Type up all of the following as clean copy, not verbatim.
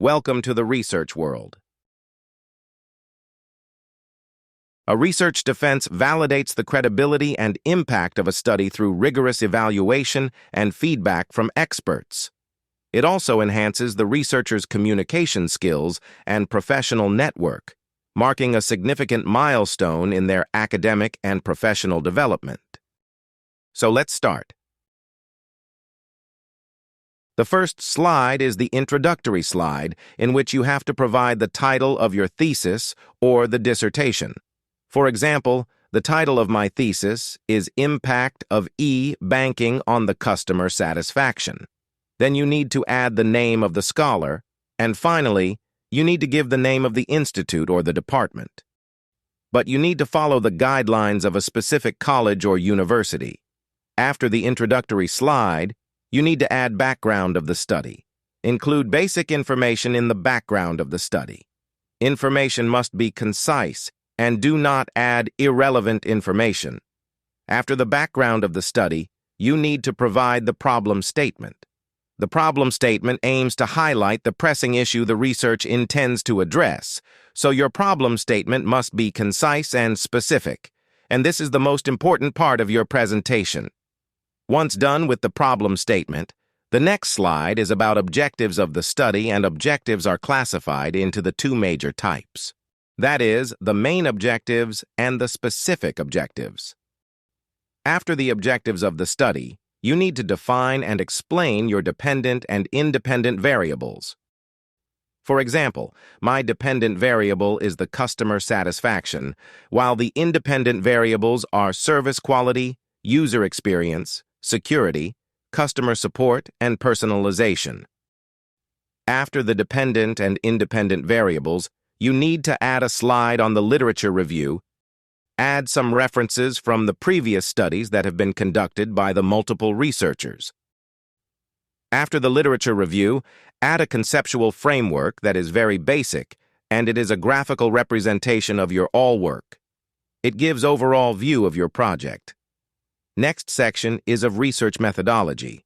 Welcome to the research world. A research defense validates the credibility and impact of a study through rigorous evaluation and feedback from experts. It also enhances the researcher's communication skills and professional network, marking a significant milestone in their academic and professional development. So let's start. The first slide is the introductory slide, in which you have to provide the title of your thesis or the dissertation. For example, the title of my thesis is Impact of E-Banking on the Customer Satisfaction. Then you need to add the name of the scholar, and finally, you need to give the name of the institute or the department. But you need to follow the guidelines of a specific college or university. After the introductory slide, you need to add background of the study. Include basic information in the background of the study. Information must be concise, and do not add irrelevant information. After the background of the study, you need to provide the problem statement. The problem statement aims to highlight the pressing issue the research intends to address, so your problem statement must be concise and specific, and this is the most important part of your presentation. Once done with the problem statement, the next slide is about objectives of the study, and objectives are classified into the two major types. That is, the main objectives and the specific objectives. After the objectives of the study, you need to define and explain your dependent and independent variables. For example, my dependent variable is the customer satisfaction, while the independent variables are service quality, user experience, security, customer support, and personalization. After the dependent and independent variables, you need to add a slide on the literature review. Add some references from the previous studies that have been conducted by the multiple researchers. After the literature review, add a conceptual framework that is very basic, and it is a graphical representation of your all work. It gives overall view of your project. Next section is of research methodology.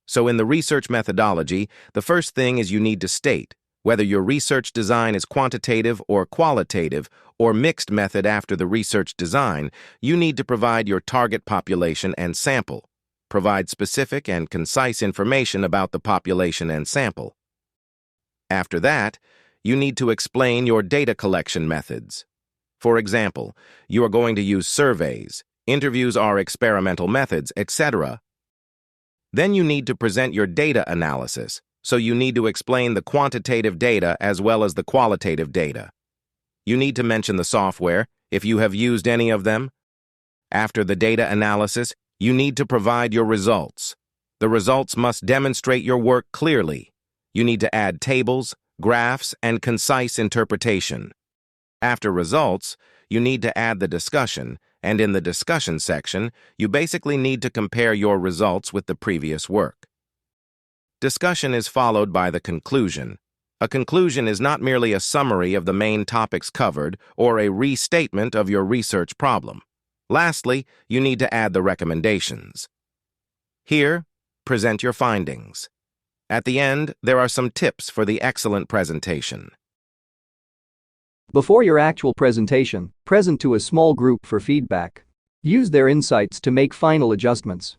So in the research methodology, the first thing is you need to state whether your research design is quantitative or qualitative or mixed method. After the research design, you need to provide your target population and sample. Provide specific and concise information about the population and sample. After that, you need to explain your data collection methods. For example, you are going to use surveys, interviews are experimental methods, etc. Then you need to present your data analysis, so you need to explain the quantitative data as well as the qualitative data. You need to mention the software, if you have used any of them. After the data analysis, you need to provide your results. The results must demonstrate your work clearly. You need to add tables, graphs, and concise interpretation. After results, you need to add the discussion, and in the discussion section, you basically need to compare your results with the previous work. Discussion is followed by the conclusion. A conclusion is not merely a summary of the main topics covered or a restatement of your research problem. Lastly, you need to add the recommendations. Here, present your findings. At the end, there are some tips for the excellent presentation. Before your actual presentation, present to a small group for feedback. Use their insights to make final adjustments.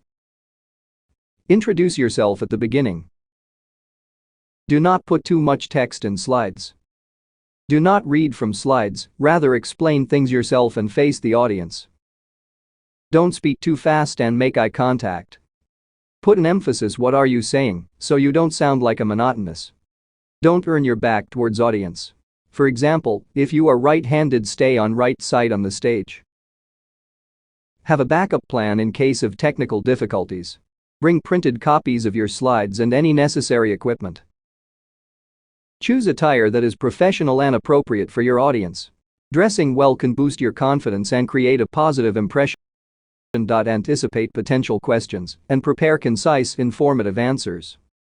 Introduce yourself at the beginning. Do not put too much text in slides. Do not read from slides, rather explain things yourself and face the audience. Don't speak too fast and make eye contact. Put an emphasis what are you saying, so you don't sound like a monotonous. Don't turn your back towards audience. For example, if you are right-handed, stay on right side on the stage. Have a backup plan in case of technical difficulties. Bring printed copies of your slides and any necessary equipment. Choose attire that is professional and appropriate for your audience. Dressing well can boost your confidence and create a positive impression. Anticipate potential questions and prepare concise, informative answers.